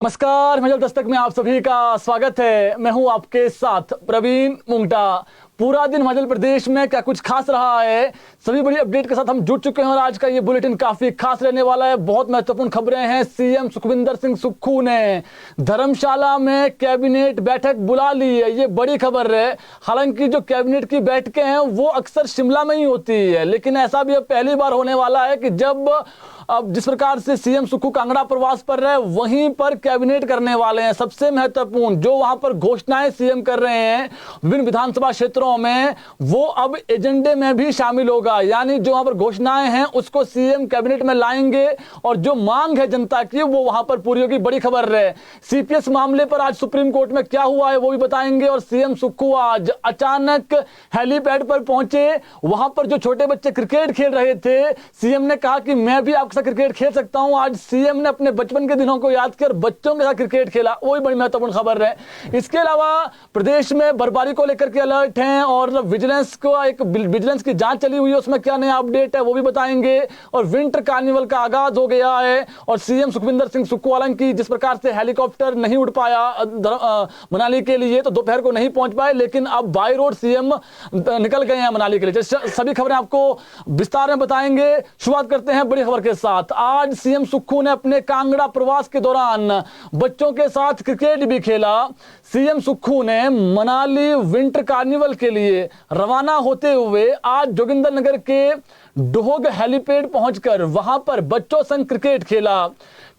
नमस्कार, हिमाचल दस्तक में आप सभी का स्वागत है। मैं हूं आपके साथ प्रवीण मुंगटा। पूरा दिन हिमाचल प्रदेश में क्या कुछ खास रहा है, सभी बड़ी अपडेट के साथ हम जुड़ चुके हैं और आज का ये बुलेटिन काफी खास रहने वाला है। बहुत महत्वपूर्ण खबरें हैं। सीएम सुखविंदर सिंह सुक्खू ने धर्मशाला में कैबिनेट बैठक बुला ली है, ये बड़ी खबर है। हालांकि जो कैबिनेट की बैठकें हैं वो अक्सर शिमला में ही होती है, लेकिन ऐसा भी अब पहली बार होने वाला है कि जब अब जिस प्रकार से सीएम सुक्खू कांगड़ा प्रवास पर रहे वहीं पर कैबिनेट करने वाले हैं। सबसे महत्वपूर्ण जो वहां पर घोषणाएं सीएम कर रहे हैं विभिन्न विधानसभा क्षेत्रों में, वो अब एजेंडे में भी शामिल होगा। यानी जो वहां पर घोषणाएं हैं उसको सीएम कैबिनेट में लाएंगे और जो मांग है जनता की वो वहां पर पूरी होगी। बड़ी खबर है। सीपीएस मामले पर आज सुप्रीम कोर्ट में क्या हुआ है वो भी बताएंगे। और सीएम सुक्खू आज अचानक हेलीपैड पर पहुंचे, वहां पर जो छोटे बच्चे क्रिकेट खेल रहे थे, सीएम ने कहा कि मैं भी आपके क्रिकेट खेल सकता हूं। आज सीएम ने अपने बचपन के दिनों को याद कर बच्चों के साथ क्रिकेट खेला, वो भी बड़ी महत्वपूर्ण खबर है। इसके अलावा प्रदेश में बर्फबारी को लेकर के अलर्ट हैं और विजिलेंस की जांच चली हुई है, उसमें क्या नया अपडेट है वो भी बताएंगे। और विंटर कार्निवल का आगाज हो गया है और सीएम सुखविंदर सिंह सुक्खू की जिस प्रकार से हेलीकॉप्टर नहीं उड़ पाया मनाली के लिए, तो दोपहर को नहीं पहुंच पाए, लेकिन अब बाय रोड सीएम निकल गए हैं मनाली के लिए। सभी खबरें आपको विस्तार में बताएंगे। शुरुआत करते हैं बड़ी खबर के साथ। आज सीएम सुक्खू ने अपने कांगड़ा प्रवास के दौरान बच्चों के साथ क्रिकेट भी खेला। सीएम सुक्खू ने मनाली विंटर कार्निवल के लिए रवाना होते हुए आज जोगिंदरनगर के डोहग हेलीपैड पहुंचकर वहां पर बच्चों संग क्रिकेट खेला।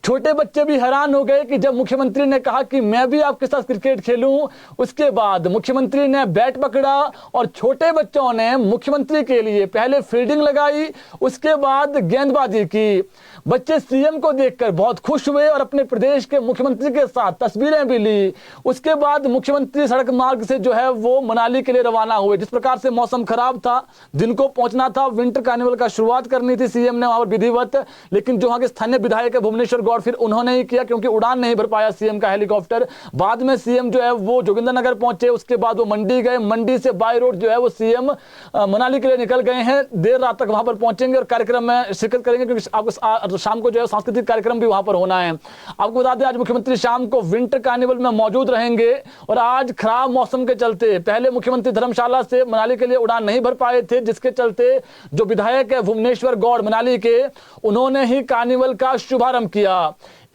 छोटे बच्चे भी हैरान हो गए कि जब मुख्यमंत्री ने कहा कि मैं भी आपके साथ क्रिकेट खेलूं, उसके बाद मुख्यमंत्री ने बैट पकड़ा और छोटे बच्चों ने मुख्यमंत्री के लिए पहले फील्डिंग लगाई, उसके बाद गेंदबाजी की। बच्चे सीएम को देखकर बहुत खुश हुए और अपने प्रदेश के मुख्यमंत्री के साथ तस्वीरें भी ली। उसके बाद मुख्यमंत्री सड़क मार्ग से जो है वो मनाली के लिए रवाना हुए। जिस प्रकार से मौसम खराब था, दिन को पहुंचना था, विंटर कार्निवल का शुरुआत करनी थी सीएम ने वहां पर विधिवत, लेकिन जो वहां के स्थानीय विधायक है भुवनेश्वर गौड़, फिर उन्होंने ही किया क्योंकि उड़ान नहीं भर पाया सीएम का हेलीकॉप्टर। बाद में सीएम जो है वो जोगिंदरनगर पहुंचे, उसके बाद वो मंडी गए, मंडी से बाय रोड जो है वो सीएम मनाली के लिए निकल गए हैं। देर रात तक वहां पर पहुंचेंगे और कार्यक्रम में शिरकत करेंगे क्योंकि आपको शाम को जो है सांस्कृतिक कार्यक्रम भी वहां पर होना है। आपको बता दें आज मुख्यमंत्री शाम को विंटर कार्निवल में मौजूद रहेंगे और आज खराब मौसम के चलते पहले मुख्यमंत्री धर्मशाला से मनाली के लिए उड़ान नहीं भर पाए थे, जिसके चलते जो विधायक है भुवनेश्वर गौड़ मनाली के, उन्होंने ही कार्निवल का शुभारंभ किया।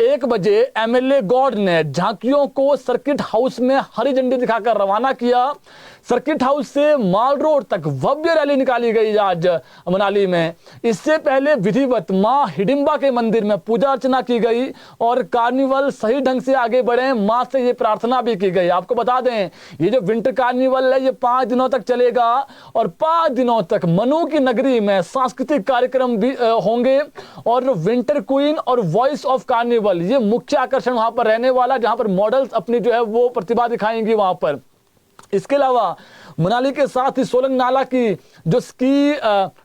1 बजे एमएलए गौड़ ने झांकियों को सर्किट हाउस में हरी झंडी दिखाकर रवाना किया। सर्किट हाउस से माल रोड तक भव्य रैली निकाली गई आज मनाली में। इससे पहले विधिवत मां हिडिंबा के मंदिर में पूजा अर्चना की गई और कार्निवल सही ढंग से आगे बढ़े, मां से ये प्रार्थना भी की गई। आपको बता दें ये जो विंटर कार्निवल है ये 5 दिनों तक चलेगा और 5 दिनों तक मनु की नगरी में सांस्कृतिक कार्यक्रम भी होंगे और विंटर क्वीन और वॉइस ऑफ कार्निवल ये मुख्य आकर्षण वहां पर रहने वाला, जहां पर मॉडल्स अपनी जो है वो प्रतिभा दिखाएंगी वहां पर। इसके अलावा मनाली के साथ ही सोलंग नाला की जो स्की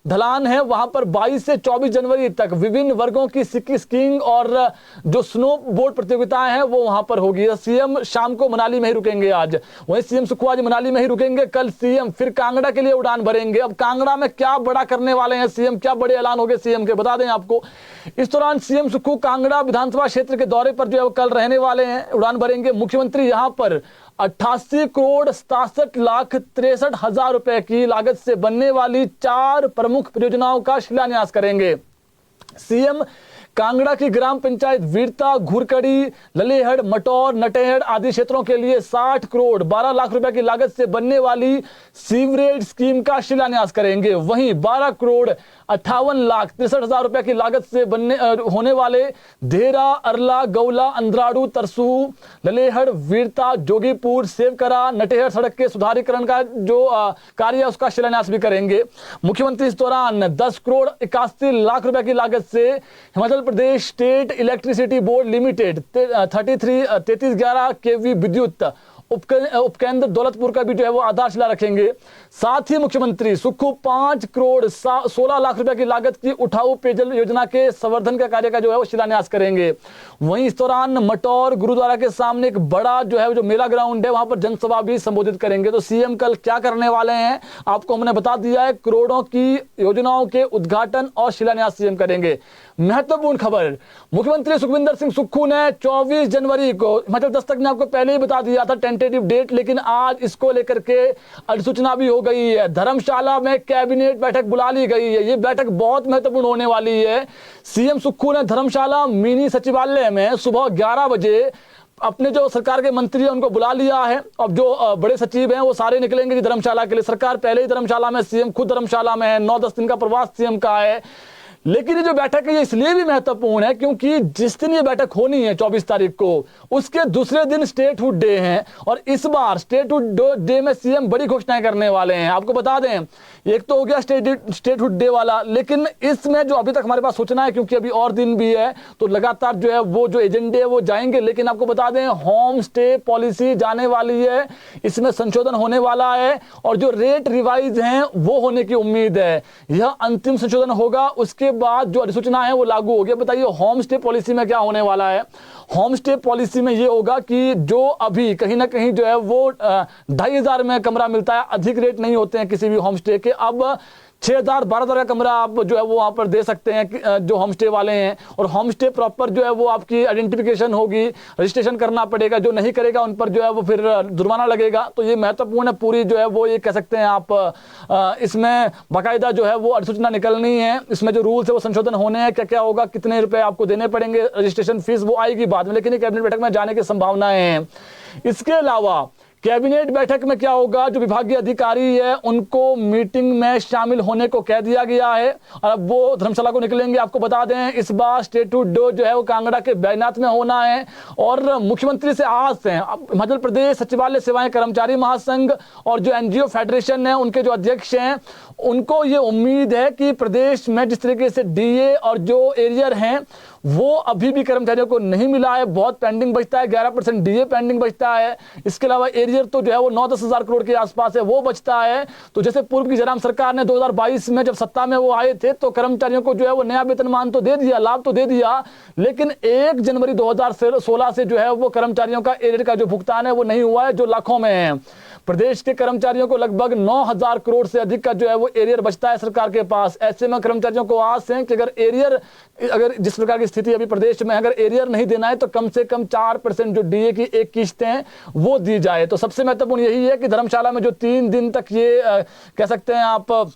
ढलान है वहां पर 22 से 24 जनवरी तक विभिन्न वर्गों की स्कीइंग और जो स्नो बोर्ड प्रतियोगिताएं हैं वो वहां पर होगी। सीएम शाम को मनाली में ही रुकेंगे आज। वहीं सीएम सुक्खू आज मनाली में ही रुकेंगे, कल सीएम फिर कांगड़ा के लिए उड़ान भरेंगे। अब कांगड़ा में क्या बड़ा करने वाले हैं सीएम, क्या बड़े ऐलान हो गए सीएम के, बता दें आपको। इस दौरान सीएम सुक्खू कांगड़ा विधानसभा क्षेत्र के दौरे पर जो है वो कल रहने वाले हैं, उड़ान भरेंगे। मुख्यमंत्री यहां पर 88 करोड़ 67 लाख 63 हजार रुपए की लागत से बनने वाली 4 प्रमुख परियोजनाओं का शिलान्यास करेंगे। सीएम कांगड़ा की ग्राम पंचायत वीरता, घुरकड़ी, ललेहड़, मटौर, नटेहड़ आदि क्षेत्रों के लिए 60 करोड़ 12 लाख रुपए की लागत से बनने वाली सीवरेज स्कीम का शिलान्यास करेंगे। वहीं 12 करोड़ 58 लाख 63 हजार रुपए की लागत से होने वाले धेरा, अरला, गौला, अंद्राडू, तरसू, ललेहड़, वीरता, जोगीपुर, सेवकरा, नटेहड़ सड़क के सुधारीकरण का जो कार्य है उसका शिलान्यास भी करेंगे। मुख्यमंत्री इस दौरान 10 करोड़ 81 लाख रुपए की लागत से Himachal Pradesh state electricity board limited 3311 केवी विद्युत उपकेंद्र दौलतपुर का भी जो है वो आधारशिला रखेंगे। साथ ही मुख्यमंत्री सुक्खू 5 करोड़ 16 लाख रुपए की लागत की उठाऊ पेयजल योजना के संवर्धन का कार्य का जो है वो शिलान्यास करेंगे। वहीं इस दौरान मटौर गुरुद्वारा के सामने एक बड़ा जो है जो मेला ग्राउंड है, वहां पर जनसभा भी संबोधित करेंगे। तो सीएम कल क्या करने वाले हैं आपको हमने बता दिया है। करोड़ों की योजनाओं के उद्घाटन और शिलान्यास सीएम करेंगे। महत्वपूर्ण खबर, मुख्यमंत्री सुखविंदर सिंह सुक्खू ने 24 जनवरी को, हिमाचल दस्तक ने आपको पहले ही बता दिया था टेंटेटिव डेट, लेकिन आज इसको लेकर के अधिसूचना भी हो गई है। धर्मशाला में कैबिनेट बैठक बुला ली गई है। ये बैठक बहुत महत्वपूर्ण होने वाली है। सीएम सुक्खू ने धर्मशाला मिनी सचिवालय में सुबह 11 बजे अपने जो सरकार के मंत्री हैं उनको बुला लिया है। अब जो बड़े सचिव हैं वो सारे निकलेंगे जी धर्मशाला के लिए। सरकार पहले ही धर्मशाला में, सीएम खुद धर्मशाला में है, 9-10 दिन का प्रवास सीएम का है। लेकिन ये जो बैठक है ये इसलिए भी महत्वपूर्ण है क्योंकि जिस दिन ये बैठक होनी है 24 तारीख को, उसके दूसरे दिन स्टेटहुड डे है। और इस बार स्टेटहुड डे में सीएम बड़ी घोषणाएं करने वाले हैं। आपको बता दें, एक तो हो गया स्टेटहुड डे वाला, लेकिन इसमें जो अभी तक हमारे पास सूचना है, क्योंकि अभी और दिन भी है तो लगातार जो है वो जो एजेंडे है वो जाएंगे। लेकिन आपको बता दें, होम स्टे पॉलिसी जाने वाली है, इसमें संशोधन होने वाला है और जो रेट रिवाइज हैं वो होने की उम्मीद है। यह अंतिम संशोधन होगा, उसके बाद जो अधिसूचना है वो लागू हो गया। बताइए होम स्टे पॉलिसी में क्या होने वाला है। होम स्टे पॉलिसी में ये होगा कि जो अभी कहीं ना कहीं जो है वो 2,500 में कमरा मिलता है, अधिक रेट नहीं होते हैं किसी भी होम स्टे के। अब 6,000 12,000 का कमरा आप जो है वो वहाँ पर दे सकते हैं जो होम स्टे वाले हैं। और होम स्टे प्रॉपर जो है वो आपकी आइडेंटिफिकेशन होगी, रजिस्ट्रेशन करना पड़ेगा, जो नहीं करेगा उन पर जो है वो फिर जुर्माना लगेगा। तो ये महत्वपूर्ण है, पूरी जो है वो ये कह सकते हैं आप, इसमें बाकायदा जो है वो अधिसूचना निकलनी है। इसमें जो रूल्स है वो संशोधन होने हैं, क्या क्या होगा, कितने रुपए आपको देने पड़ेंगे, रजिस्ट्रेशन फीस वो आएगी बाद में, लेकिन ये कैबिनेट बैठक में जाने की संभावनाएं हैं। इसके अलावा कैबिनेट बैठक में क्या होगा, जो विभागीय अधिकारी है उनको मीटिंग में शामिल होने को कह दिया गया है और अब वो धर्मशाला को निकलेंगे। आपको बता दें, इस बार स्टेटहुड डे जो है वो कांगड़ा के बैजनाथ में होना है और मुख्यमंत्री से आस है। हिमाचल प्रदेश सचिवालय सेवाएं कर्मचारी महासंघ और जो एनजीओ फेडरेशन है उनके जो अध्यक्ष हैं उनको ये उम्मीद है कि प्रदेश में जिस तरीके से डीए और जो एरियर हैं वो अभी भी कर्मचारियों को नहीं मिला है, बहुत पेंडिंग बचता है, 11% डीए पेंडिंग बचता है। इसके अलावा एरियर तो जो है वो 9-10 हज़ार करोड़ के आसपास है, वो बचता है। तो जैसे पूर्व की जयराम सरकार ने 2022 में जब सत्ता में वो आए थे तो कर्मचारियों को जो है वो नया वेतनमान तो दे दिया, लाभ तो दे दिया, लेकिन 1 जनवरी 2016 से जो है वो कर्मचारियों का एरियर का जो भुगतान है वो नहीं हुआ है, जो लाखों में है। प्रदेश के कर्मचारियों को लगभग 9,000 करोड़ से अधिक का जो है वो एरियर बचता है सरकार के पास। ऐसे में कर्मचारियों को आस है कि अगर जिस प्रकार की स्थिति अभी प्रदेश में, अगर एरियर नहीं देना है तो कम से कम 4% जो डीए की एक किस्त है वो दी जाए। तो सबसे महत्वपूर्ण यही है कि धर्मशाला में जो 3 दिन तक ये कह सकते हैं आप,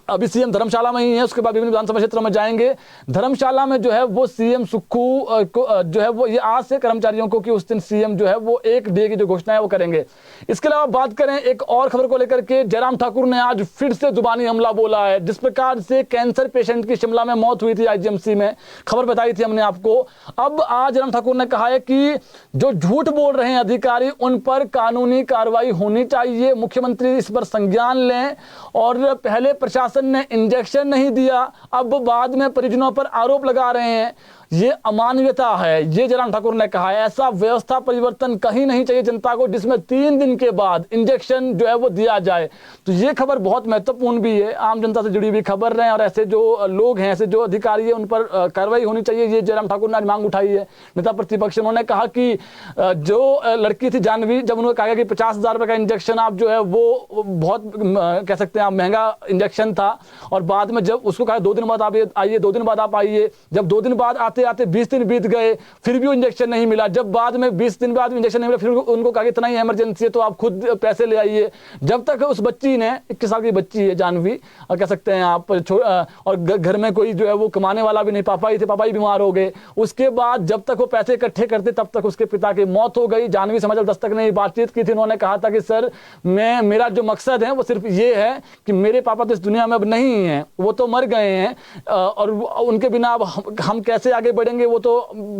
अभी सीएम धर्मशाला में ही है, उसके बाद विभिन्न विधानसभा क्षेत्रों में जाएंगे। धर्मशाला में जो है वो सीएम सुक्खू को जो है वो ये आस है कर्मचारियों को कि उस दिन सीएम जो है वो 1 डे की जो घोषणा है वो करेंगे। इसके अलावा बात करें एक और खबर को लेकर के, जयराम ठाकुर ने आज फिर से जुबानी हमला बोला है। जिस प्रकार से कैंसर पेशेंट की शिमला में मौत हुई थी आईजीएमसी में, खबर बताई थी हमने आपको, अब आज जयराम ठाकुर ने कहा है कि जो झूठ बोल रहे हैं अधिकारी उन पर कानूनी कार्रवाई होनी चाहिए। मुख्यमंत्री इस पर संज्ञान लें और पहले प्रशासन ने इंजेक्शन नहीं दिया, अब बाद में परिजनों पर आरोप लगा रहे हैं, ये अमानवीयता है, ये जयराम ठाकुर ने कहा है। ऐसा व्यवस्था परिवर्तन कहीं नहीं चाहिए जनता को जिसमें 3 दिन के बाद इंजेक्शन जो है वो दिया जाए। तो ये खबर बहुत महत्वपूर्ण भी है, आम जनता से जुड़ी हुई खबर है और ऐसे जो लोग हैं, ऐसे जो अधिकारी है उन पर कार्रवाई होनी चाहिए, ये जयराम ठाकुर ने आज मांग उठाई है। नेता प्रतिपक्ष उन्होंने कहा कि जो लड़की थी जानवी, जब उन्होंने कहा कि 50,000 रुपये का इंजेक्शन आप जो है वो बहुत कह सकते हैं आप महंगा इंजेक्शन था, और बाद में जब उसको कहा 2 दिन बाद आप आइए, 2 दिन बाद आप आइए, जब 2 दिन बाद आते 20 दिन बीत गए फिर भी इंजेक्शन नहीं मिला, जब बाद में 20 दिन बाद इंजेक्शन नहीं मिला फिर उनको कहा इतना ही इमरजेंसी है तो आप खुद पैसे ले आइए। जब तक उस बच्ची ने, 21 साल की बच्ची है जानवी, और कह सकते हैं आप, और घर में कोई जो है वो कमाने वाला भी नहीं, पापा ही थे, पापा ही बीमार हो गए, उसके बाद जब तक वो पैसे इकट्ठे करते तब तक उसके पिता की मौत हो गई। जानवी समाचार दस्तक ने बातचीत की थी, उन्होंने कहा था कि सर मेरा जो मकसद है वो सिर्फ ये है कि मेरे पापा तो इस दुनिया में अब नहीं है, वो तो मर गए हैं और उनके बिना अब हम कैसे आगे आगे बढ़ेंगे वो तो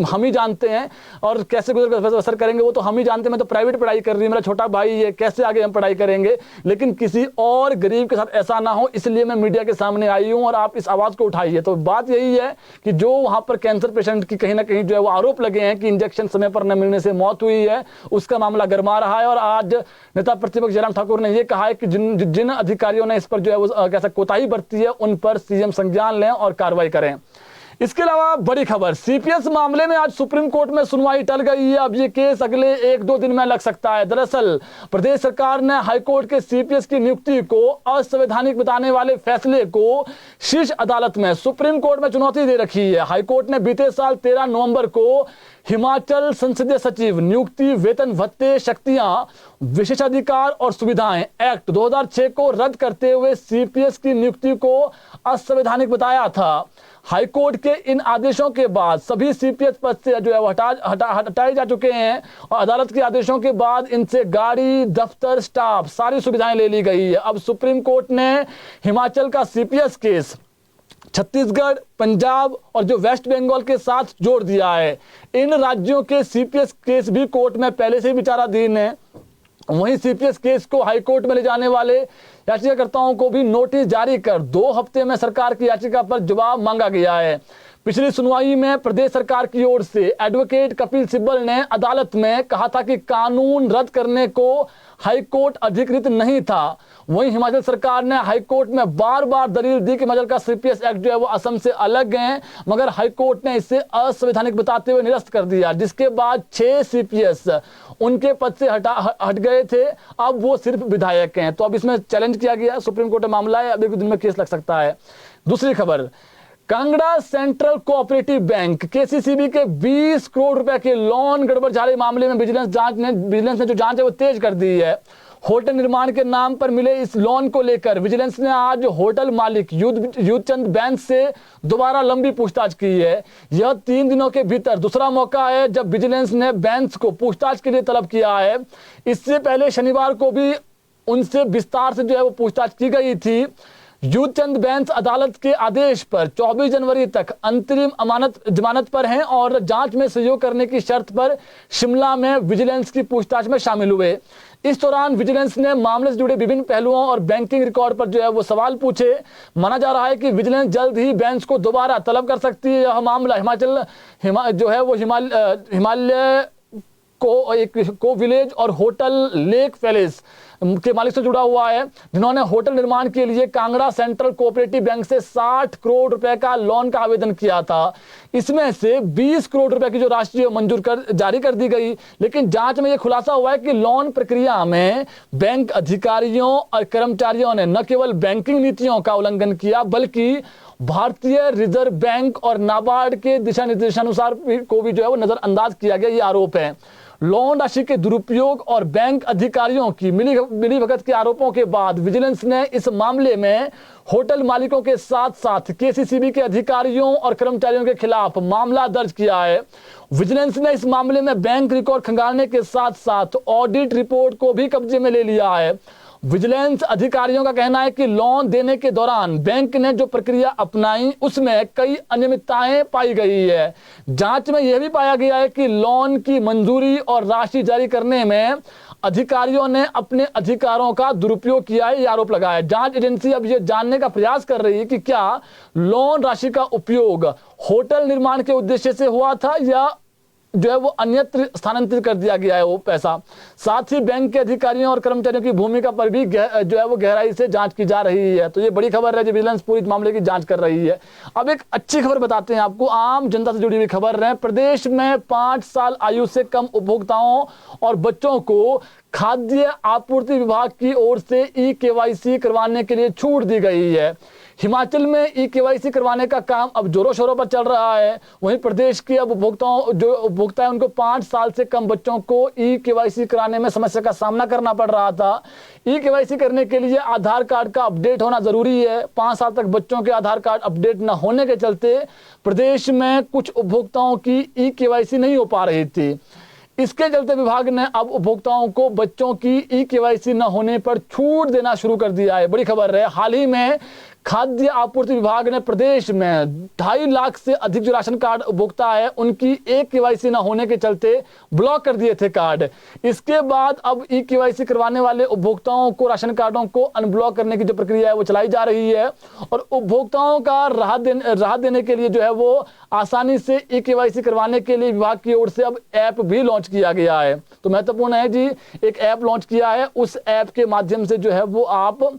हम ही जानते हैं, और कैसे गुजर बसर करेंगे वो तो हम ही जानते हैं। मैं तो प्राइवेट पढ़ाई कर रही हूँ, मेरा छोटा भाई है, कैसे आगे हम पढ़ाई करेंगे, लेकिन किसी और गरीब के साथ ऐसा ना हो, इसलिए मैं मीडिया के सामने आई हूँ और आप इस आवाज़ को उठाइए। तो बात यही है कि जो वहाँ पर कैंसर पेशेंट की कहीं ना कहीं जो है वो आरोप लगे हैं कि इंजेक्शन समय पर न मिलने से मौत हुई है, उसका मामला गरमा रहा है। और आज नेता प्रतिपक्ष जयराम ठाकुर ने यह कहा है कि जिन अधिकारियों ने इस पर जो है वो कैसा कोताही बरती है उन पर सीएम संज्ञान लें और कार्रवाई करें। इसके अलावा बड़ी खबर, सीपीएस मामले में आज सुप्रीम कोर्ट में सुनवाई टल गई है। अब ये केस अगले 1-2 दिन में लग सकता है। दरअसल प्रदेश सरकार ने हाईकोर्ट के सीपीएस की नियुक्ति को असंवैधानिक बताने वाले फैसले को शीर्ष अदालत में सुप्रीम कोर्ट में चुनौती दे रखी है। हाईकोर्ट ने बीते साल 13 नवंबर को हिमाचल संसदीय सचिव नियुक्ति, वेतन भत्ते, शक्तियां, विशेषाधिकार और सुविधाएं एक्ट 2006 को रद्द करते हुए सीपीएस की नियुक्ति को असंवैधानिक बताया था। हाईकोर्ट के इन आदेशों के बाद सभी सीपीएस पद से जो है हटाए जा चुके हैं और अदालत के आदेशों के बाद इनसे गाड़ी, दफ्तर, स्टाफ, सारी सुविधाएं ले ली गई है। अब सुप्रीम कोर्ट ने हिमाचल का सीपीएस केस छत्तीसगढ़, पंजाब और जो वेस्ट बंगाल के साथ जोड़ दिया है। इन राज्यों के सीपीएस केस भी कोर्ट में पहले से ही विचाराधीन है। वहीं सीपीएस केस को हाईकोर्ट में ले जाने वाले याचिकाकर्ताओं को भी नोटिस जारी कर 2 हफ्ते में सरकार की याचिका पर जवाब मांगा गया है। पिछली सुनवाई में प्रदेश सरकार की ओर से एडवोकेट कपिल सिब्बल ने अदालत में कहा था कि कानून रद्द करने को हाईकोर्ट अधिकृत नहीं था। वहीं हिमाचल सरकार ने हाईकोर्ट में बार बार दलील दी कि हिमाचल का सीपीएस एक्ट जो है वो असम से अलग है, मगर हाईकोर्ट ने इसे असंवैधानिक बताते हुए निरस्त कर दिया, जिसके बाद 6 सीपीएस उनके पद से हट गए थे। अब वो सिर्फ विधायक हैं। तो अब इसमें चैलेंज किया गया, सुप्रीम कोर्ट में मामला है, अब 1 दिन में केस लग सकता है। दूसरी खबर, Kangra central cooperative bank KCCB के 20 करोड़ रुपए के लोन गड़बड़झाले मामले में विजिलेंस ने जो जांच है वो तेज कर दी है। होटल निर्माण के नाम पर मिले इस लोन को लेकर विजिलेंस ने आज होटल मालिक युद्धचंद बैंस से दोबारा लंबी पूछताछ की है। यह 3 दिनों के भीतर दूसरा मौका है जब विजिलेंस ने बैंस को पूछताछ के लिए तलब किया है। इससे पहले शनिवार को भी उनसे विस्तार से जो है वो पूछताछ की गई थी। युद्धचंद बैंस अदालत के आदेश पर 24 जनवरी तक अंतरिम जमानत पर हैं और जांच में सहयोग करने की शर्त पर शिमला में विजिलेंस की पूछताछ में शामिल हुए। इस दौरान विजिलेंस ने मामले से जुड़े विभिन्न पहलुओं और बैंकिंग रिकॉर्ड पर जो है वो सवाल पूछे। माना जा रहा है कि विजिलेंस जल्द ही बैंस को दोबारा तलब कर सकती है। यह मामला हिमालय को विलेज और होटल लेक पैलेस के मालिक से जुड़ा हुआ है, जिन्होंने होटल निर्माण के लिए कांगड़ा सेंट्रल कोऑपरेटिव बैंक से 60 करोड़ रुपए का लोन का आवेदन किया था। इसमें से 20 करोड़ रुपए की जो राशि मंजूर जारी कर दी गई, लेकिन जांच में यह खुलासा हुआ है कि लोन प्रक्रिया में बैंक अधिकारियों और कर्मचारियों ने न केवल बैंकिंग नीतियों का उल्लंघन किया, बल्कि भारतीय रिजर्व बैंक और नाबार्ड के दिशा निर्देशानुसार को भी जो है वो नजरअंदाज किया गया, ये आरोप है। लोन राशि के दुरुपयोग और बैंक अधिकारियों की मिलीभगत के आरोपों के बाद विजिलेंस ने इस मामले में होटल मालिकों के साथ साथ केसीसीबी के अधिकारियों और कर्मचारियों के खिलाफ मामला दर्ज किया है। विजिलेंस ने इस मामले में बैंक रिकॉर्ड खंगालने के साथ साथ ऑडिट रिपोर्ट को भी कब्जे में ले लिया है। विजिलेंस अधिकारियों का कहना है कि लोन देने के दौरान बैंक ने जो प्रक्रिया अपनाई उसमें कई अनियमितताएं पाई गई है। जांच में यह भी पाया गया है कि लोन की मंजूरी और राशि जारी करने में अधिकारियों ने अपने अधिकारों का दुरुपयोग किया है, यह आरोप लगाया है। जांच एजेंसी अब यह जानने का प्रयास कर रही है कि क्या लोन राशि का उपयोग होटल निर्माण के उद्देश्य से हुआ था या जो है वो अन्यत्र स्थानांतरित कर दिया गया है वो पैसा। साथ ही बैंक के अधिकारियों और कर्मचारियों की भूमिका पर भी जो है वो गहराई से जांच की जा रही है। तो ये बड़ी खबर है, विजिलेंस पूरी मामले की जांच कर रही है। अब एक अच्छी खबर बताते हैं आपको, आम जनता से जुड़ी हुई खबर है। प्रदेश में 5 साल आयु से कम उपभोक्ताओं और बच्चों को खाद्य आपूर्ति विभाग की ओर से ई-केवाईसी करवाने के लिए छूट दी गई है। हिमाचल में ई-केवाईसी करवाने का काम अब जोरों शोरों पर चल रहा है। वहीं प्रदेश के अब उपभोक्ता है उनको 5 साल से कम बच्चों को ई-केवाईसी कराने में समस्या का सामना करना पड़ रहा था। ई-केवाईसी करने के लिए आधार कार्ड का अपडेट होना जरूरी है। 5 साल तक बच्चों के आधार कार्ड अपडेट न होने के चलते प्रदेश में कुछ उपभोक्ताओं की ई-केवाईसी नहीं हो पा रही थी। इसके चलते विभाग ने अब उपभोक्ताओं को बच्चों की ई-केवाईसी न होने पर छूट देना शुरू कर दिया है। बड़ी खबर है, हाल ही में खाद्य आपूर्ति विभाग ने प्रदेश में 2.5 लाख से अधिक जो राशन कार्ड उपभोक्ता है उनकी केवाईसी न होने के चलते ब्लॉक कर दिए थे कार्ड। इसके बाद अब केवाईसी करवाने वाले उपभोक्ताओं को राशन कार्डों को अनब्लॉक करने की जो प्रक्रिया है वो चलाई जा रही है और उपभोक्ताओं का राहत देने के लिए जो है वो आसानी से केवाईसी करवाने के लिए विभाग की ओर से अब ऐप भी लॉन्च किया गया है। तो महत्वपूर्ण है जी, एक ऐप लॉन्च किया है, उस ऐप के माध्यम से जो है वो आप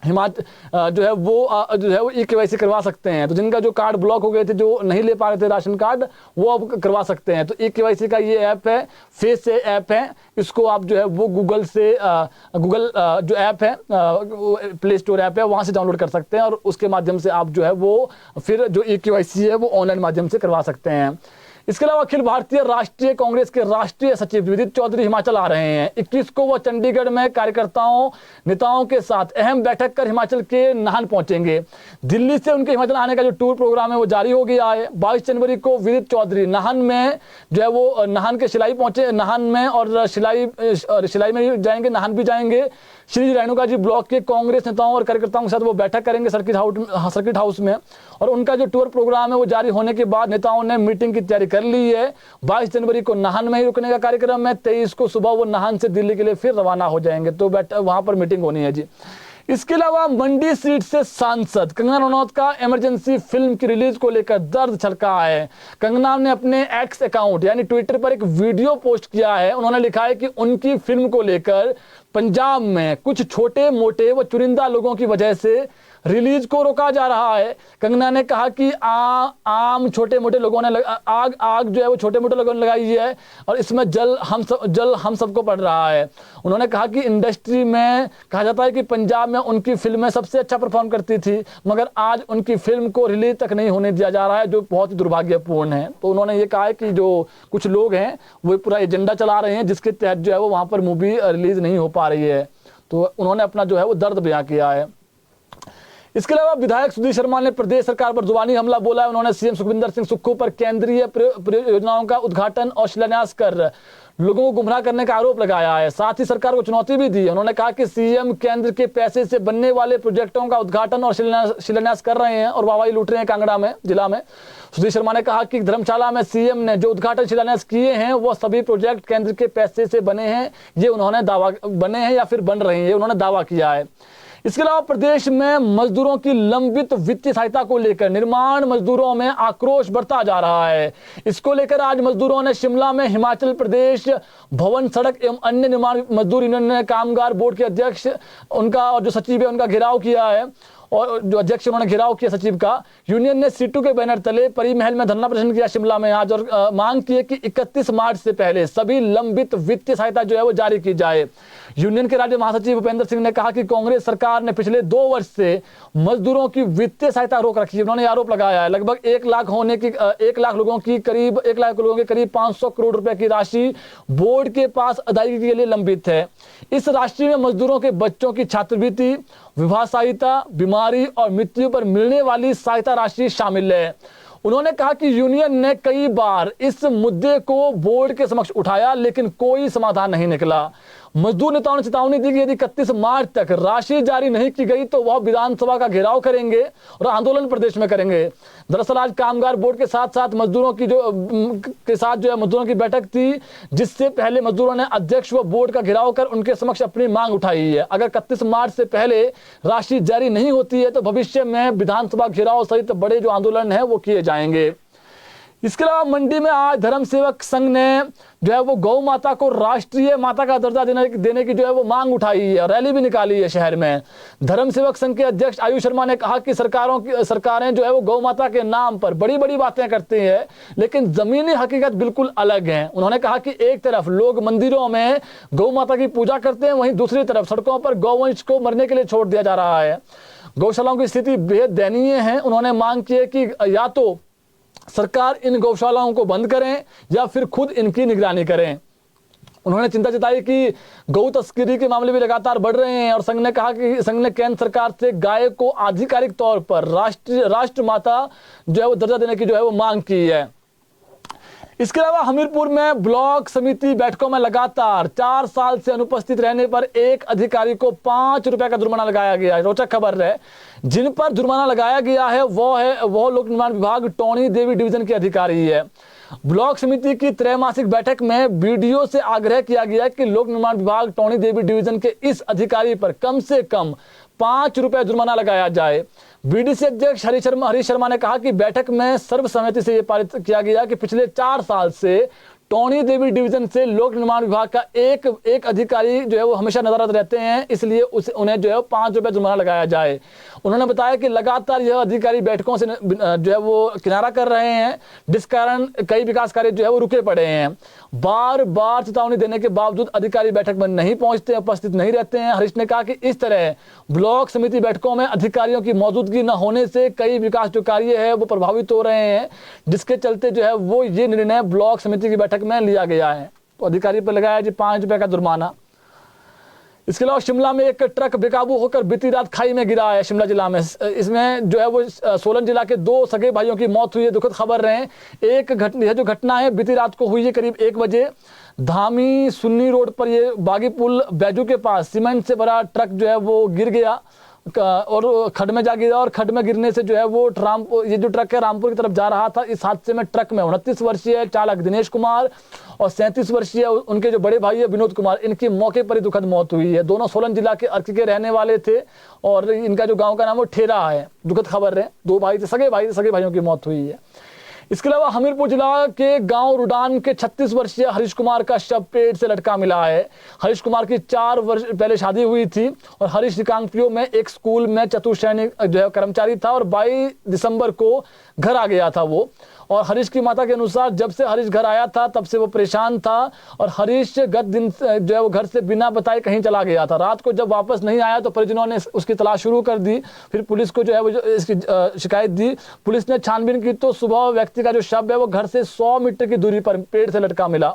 जो है वो केवाईसी करवा सकते हैं। तो जिनका जो कार्ड ब्लॉक हो गए थे, जो नहीं ले पा रहे थे राशन कार्ड, वो अब करवा सकते हैं। तो केवाईसी का ये ऐप है, फेस से ऐप है, इसको आप जो है वो गूगल जो ऐप है, प्ले स्टोर ऐप है, वहां से डाउनलोड कर सकते हैं और उसके माध्यम से आप जो है वो फिर जो केवाईसी है वो ऑनलाइन माध्यम से करवा सकते हैं। इसके अलावा अखिल भारतीय राष्ट्रीय कांग्रेस के राष्ट्रीय सचिव विदित चौधरी हिमाचल आ रहे हैं। 21 को वो चंडीगढ़ में कार्यकर्ताओं नेताओं के साथ अहम बैठक कर हिमाचल के नाहन पहुंचेंगे। दिल्ली से उनके हिमाचल आने का जो टूर प्रोग्राम है वो जारी हो गया है। 22 जनवरी को विदित चौधरी नाहन में जो है वो नाहन के शिलाई पहुंचे, नाहन में और शिलाई में जाएंगे, नाहन भी जाएंगे। श्री रेणुका जी ब्लॉक के कांग्रेस नेताओं और कार्यकर्ताओं के साथ वो बैठक करेंगे सर्किट हाउस में और उनका जो टूर प्रोग्राम है वो जारी होने के बाद नेताओं ने मीटिंग की तैयारी कर ली है। 22 जनवरी को नाहन में ही रुकने का कार्यक्रम है। 23 को सुबह वो नाहन से दिल्ली के लिए फिर रवाना हो जाएंगे, तो वहां पर मीटिंग होनी है जी। इसके अलावा मंडी सीट से सांसद कंगना रनौत का इमरजेंसी फिल्म की रिलीज को लेकर दर्द छलका है। कंगना ने अपने एक्स अकाउंट यानी ट्विटर पर एक वीडियो पोस्ट किया है। उन्होंने लिखा है कि उनकी फिल्म को लेकर पंजाब में कुछ छोटे मोटे व चुनिंदा लोगों की वजह से रिलीज को रोका जा रहा है। कंगना ने कहा कि आम छोटे मोटे लोगों ने आग जो है वो छोटे मोटे लोगों ने लगाई है और इसमें जल हम सबको पड़ रहा है। उन्होंने कहा कि इंडस्ट्री में कहा जाता है कि पंजाब में उनकी फिल्में सबसे अच्छा परफॉर्म करती थी, मगर आज उनकी फिल्म को रिलीज तक नहीं होने दिया जा रहा है, जो बहुत ही दुर्भाग्यपूर्ण है। तो उन्होंने ये कहा है कि जो कुछ लोग हैं वो पूरा एजेंडा चला रहे हैं जिसके तहत जो है वो वहां पर मूवी रिलीज नहीं हो पा रही है। तो उन्होंने अपना जो है वो दर्द बयां किया है। इसके अलावा विधायक सुधीर शर्मा ने प्रदेश सरकार पर जुबानी हमला बोला है। उन्होंने सीएम सुखविंदर सिंह सुक्खू पर केंद्रीय परियोजनाओं का उद्घाटन और शिलान्यास कर लोगों को गुमराह करने का आरोप लगाया है। साथ ही सरकार को चुनौती भी दी। उन्होंने कहा कि सीएम केंद्र के पैसे से बनने वाले प्रोजेक्टों का उद्घाटन और शिलान्यास कर रहे हैं और वाहवाही लूट रहे हैं कांगड़ा में जिला में। सुधीर शर्मा ने कहा कि धर्मशाला में सीएम ने जो उद्घाटन शिलान्यास किए हैं वो सभी प्रोजेक्ट केंद्र के पैसे से बने हैं, ये उन्होंने दावा बने हैं या फिर बन रहे हैं, ये उन्होंने दावा किया है। इसके अलावा प्रदेश में मजदूरों की लंबित वित्तीय सहायता को लेकर निर्माण मजदूरों में आक्रोश बढ़ता जा रहा है। इसको लेकर आज मजदूरों ने शिमला में हिमाचल प्रदेश भवन सड़क एवं अन्य निर्माण मजदूर यूनियन ने कामगार बोर्ड के अध्यक्ष उनका और जो सचिव है उनका घेराव किया है और जो अध्यक्ष उन्होंने घेराव किया सचिव का। यूनियन ने सीटू के बैनर तले परी महल में धरना प्रदर्शन किया शिमला में आज और मांग की है कि 31 मार्च से पहले सभी लंबित वित्तीय सहायता जो है वो जारी की जाए। यूनियन के राज्य महासचिव भूपेंद्र सिंह ने कहा कि कांग्रेस सरकार ने पिछले 2 वर्ष से मजदूरों की वित्तीय सहायता रोक रखी है। उन्होंने आरोप लगाया है लगभग 1 लाख लोगों के करीब 500 करोड़ रुपए की राशि बोर्ड के पास अदायगी के लिए लंबित है। इस राशि में मजदूरों के बच्चों की छात्रवृत्ति, विवाह सहायता, बीमारी और मृत्यु पर मिलने वाली सहायता राशि शामिल है। उन्होंने कहा कि यूनियन ने कई बार इस मुद्दे को बोर्ड के समक्ष उठाया लेकिन कोई समाधान नहीं निकला। मजदूर नेताओं ने चेतावनी दी कि यदि 31 मार्च तक राशि जारी नहीं की गई तो वह विधानसभा का घेराव करेंगे और आंदोलन प्रदेश में करेंगे। दरअसल आज कामगार बोर्ड के साथ मजदूरों की बैठक थी, जिससे पहले मजदूरों ने अध्यक्ष व बोर्ड का घेराव कर उनके समक्ष अपनी मांग उठाई है। अगर 31 मार्च से पहले राशि जारी नहीं होती है तो भविष्य में विधानसभा घेराव सहित बड़े जो आंदोलन है वो किए जाएंगे। इसके अलावा मंडी में आज धर्म सेवक संघ ने जो है वो गौ माता को राष्ट्रीय माता का दर्जा देने की जो है वो मांग उठाई है, रैली भी निकाली है शहर में। धर्म सेवक संघ के अध्यक्ष आयुष शर्मा ने कहा कि सरकारें जो है वो गौ माता के नाम पर बड़ी बड़ी बातें करती है लेकिन जमीनी हकीकत बिल्कुल अलग है। उन्होंने कहा कि एक तरफ लोग मंदिरों में गौ माता की पूजा करते हैं, वहीं दूसरी तरफ सड़कों पर गौवंश को मरने के लिए छोड़ दिया जा रहा है। गौशालाओं की स्थिति बेहद दयनीय है। उन्होंने मांग की है कि या तो सरकार इन गौशालाओं को बंद करें या फिर खुद इनकी निगरानी करें। उन्होंने चिंता जताई कि गौ तस्करी के मामले भी लगातार बढ़ रहे हैं और संघ ने कहा कि संघ ने केंद्र सरकार से गाय को आधिकारिक तौर पर राष्ट्र माता जो है वो दर्जा देने की जो है वो मांग की है। इसके अलावा हमीरपुर में ब्लॉक समिति बैठकों में लगातार 4 साल से अनुपस्थित रहने पर एक अधिकारी को 5 रुपए का जुर्माना लगाया गया है। रोचक खबर है, जिन पर जुर्माना लगाया गया है वो लोक निर्माण विभाग टोनी देवी डिवीजन के अधिकारी है। ब्लॉक समिति की त्रैमासिक बैठक में बीडीओ से आग्रह किया गया कि लोक निर्माण विभाग टोनी देवी डिवीजन के इस अधिकारी पर कम से कम 5 रुपए जुर्माना लगाया जाए। बीडीसी अध्यक्ष हरीश शर्मा ने कहा कि बैठक में सर्वसम्मति से यह पारित किया गया कि पिछले 4 साल से टोनी देवी डिवीजन से लोक निर्माण विभाग का एक अधिकारी जो है वो हमेशा नजरत रहते हैं, इसलिए उन्हें जो है 5 रुपए जुर्माना लगाया जाए। उन्होंने बताया कि लगातार यह अधिकारी बैठकों से जो है वो किनारा कर रहे हैं, जिस कारण कई विकास कार्य जो है वो रुके पड़े हैं। बार बार चेतावनी देने के बावजूद अधिकारी बैठक में नहीं पहुंचते, उपस्थित नहीं रहते हैं। हरीश ने कहा कि इस तरह ब्लॉक समिति बैठकों में अधिकारियों की मौजूदगी न होने से कई विकास जो कार्य है वो प्रभावित हो रहे हैं, जिसके चलते जो है वो ये निर्णय ब्लॉक समिति की बैठक में लिया गया है। तो अधिकारी पर लगाया जी 5 रुपए का जुर्माना। इसके अलावा शिमला में एक ट्रक बेकाबू होकर बीती रात खाई में गिरा है। शिमला जिला में इसमें जो है वो सोलन जिला के 2 सगे भाइयों की मौत हुई है। दुखद खबर रहे, जो घटना है बीती रात को हुई है करीब 1 बजे धामी सुन्नी रोड पर, ये बागी पुल बैजू के पास सीमेंट से भरा ट्रक जो है वो गिर गया और खड्ड में जा गिरा। और खड्ड में गिरने से जो है वो ये जो ट्रक है रामपुर की तरफ जा रहा था। इस हादसे में ट्रक में 29 वर्षीय चालक दिनेश कुमार और 37 वर्षीय उनके जो बड़े भाई है विनोद कुमार, इनकी मौके पर ही दुखद मौत हुई है। दोनों सोलन जिला के अर्क के रहने वाले थे और इनका जो गांव का नाम वो ठेरा है। दुखद खबर है, 2 भाई थे, सगे भाइयों की मौत हुई है। इसके अलावा हमीरपुर जिला के गांव रुडान के 36 वर्षीय हरीश कुमार का शव पेड़ से लटका मिला है। हरीश कुमार की 4 वर्ष पहले शादी हुई थी और हरीश रिकांगपियो में एक स्कूल में चतुर्श्रेणी जो है कर्मचारी था और 22 दिसंबर को घर आ गया था वो। और हरीश की माता के अनुसार जब से हरीश घर आया था तब से वो परेशान था और हरीश गत दिन जो है वो घर से बिना बताए कहीं चला गया था। रात को जब वापस नहीं आया तो परिजनों ने उसकी तलाश शुरू कर दी, फिर पुलिस को जो है वो इसकी शिकायत दी। पुलिस ने छानबीन की तो सुबह व्यक्ति का जो शव है वो घर से 100 मीटर की दूरी पर पेड़ से लटका मिला।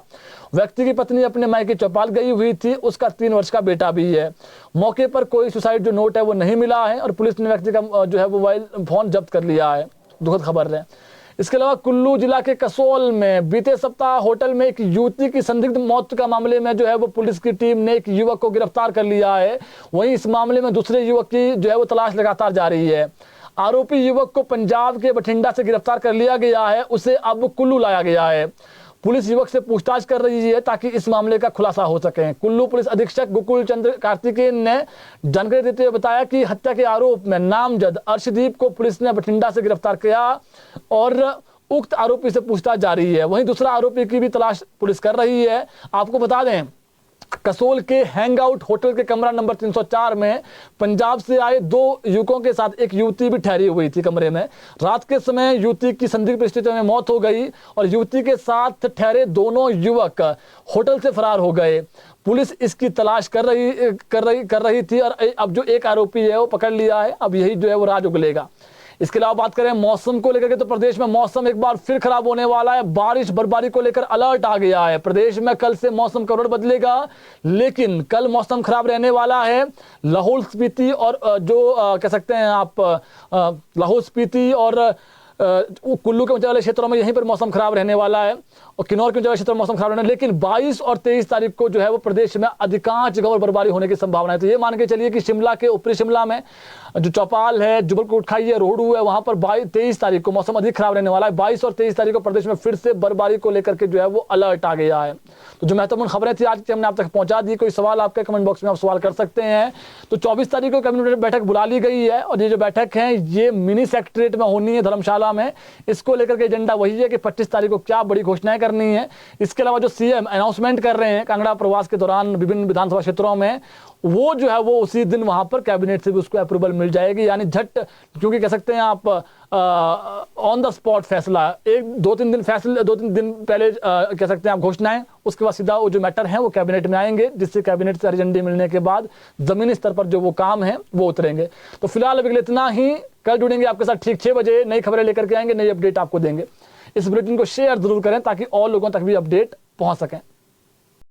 व्यक्ति की पत्नी अपने मायके चौपाल गई हुई थी, उसका 3 वर्ष का बेटा भी है। मौके पर कोई सुसाइड जो नोट है वो नहीं मिला है और पुलिस ने व्यक्ति का जो है मोबाइल फोन जब्त कर लिया है। दुखद खबर है। इसके अलावा कुल्लू जिला के कसोल में बीते सप्ताह होटल में एक युवती की संदिग्ध मौत का मामले में जो है वो पुलिस की टीम ने एक युवक को गिरफ्तार कर लिया है। वहीं इस मामले में दूसरे युवक की जो है वो तलाश लगातार जारी है। आरोपी युवक को पंजाब के बठिंडा से गिरफ्तार कर लिया गया है, उसे अब कुल्लू लाया गया है। पुलिस युवक से पूछताछ कर रही है ताकि इस मामले का खुलासा हो सके। कुल्लू पुलिस अधीक्षक गोकुल चंद्र कार्तिकेयन ने जानकारी देते हुए बताया कि हत्या के आरोप में नामजद अर्शदीप को पुलिस ने बठिंडा से गिरफ्तार किया और उक्त आरोपी से पूछताछ जारी है। वहीं दूसरा आरोपी की भी तलाश पुलिस कर रही है। आपको बता दें, कसोल के हैंगआउट होटल के कमरा नंबर 304 में पंजाब से आए 2 युवकों के साथ एक युवती भी ठहरी हुई थी कमरे में। रात के समय युवती की संदिग्ध परिस्थितियों में मौत हो गई और युवती के साथ ठहरे दोनों युवक होटल से फरार हो गए। पुलिस इसकी तलाश कर रही थी और अब जो एक आरोपी है वो पकड़ लिया है। अब यही जो है वो राज उगलेगा। इसके अलावा बात करें मौसम को लेकर के, तो प्रदेश में मौसम एक बार फिर खराब होने वाला है। बारिश बर्फबारी को लेकर अलर्ट आ गया है। प्रदेश में कल से मौसम का रुख बदलेगा, लेकिन कल मौसम खराब रहने वाला है। लाहौल स्पीति और जो कह सकते हैं आप लाहौल स्पीति और कुल्लू के ऊंचाई वाले क्षेत्रों में यहीं पर मौसम खराब रहने वाला है और किन्नौर के ऊंचाई वाले क्षेत्रों में मौसम खराब रहने, लेकिन 22 और 23 तारीख को जो है वो प्रदेश में अधिकांश जगहों पर बर्फबारी होने की संभावना है। तो ये मान के चलिए कि शिमला के ऊपरी शिमला में जो चौपाल है, जुब्बल कोटखाई है, रोहडू है, वहां पर 23 तारीख को मौसम अधिक खराब रहने वाला है। 22 और 23 तारीख को प्रदेश में फिर से बर्फबारी को लेकर के जो है वो अलर्ट आ गया है। तो जो महत्वपूर्ण खबरें थी आज की हमने आप तक पहुंचा दी। कोई सवाल आपके कमेंट बॉक्स में आप सवाल कर सकते हैं। तो 24 तारीख को कैबिनेट बैठक बुला ली गई है और ये जो बैठक है ये मिनी सेक्रेटरीट में होनी है, धर्मशाला में। इसको लेकर के एजेंडा वही है कि 25 तारीख को क्या बड़ी घोषणाएं करनी है। इसके अलावा जो सीएम अनाउंसमेंट कर रहे हैं कांगड़ा प्रवास के दौरान विभिन्न विधानसभा क्षेत्रों में, वो जो है वो उसी दिन वहां पर कैबिनेट से भी उसको अप्रूवल मिल जाएगी। यानी झट, क्योंकि कह सकते हैं आप ऑन द स्पॉट फैसला, 2-3 दिन पहले कह सकते हैं आप घोषणाएं, उसके बाद सीधा वो जो मैटर है वो कैबिनेट में आएंगे, जिससे कैबिनेट से हरी झंडी मिलने के बाद जमीनी स्तर पर जो वो काम है वो उतरेंगे। तो फिलहाल अभी इतना ही। कल जुड़ेंगे आपके साथ ठीक 6 बजे, नई खबरें लेकर के आएंगे, नई अपडेट आपको देंगे। इस बुलेटिन को शेयर जरूर करें ताकि और लोगों तक भी अपडेट पहुंच सकें।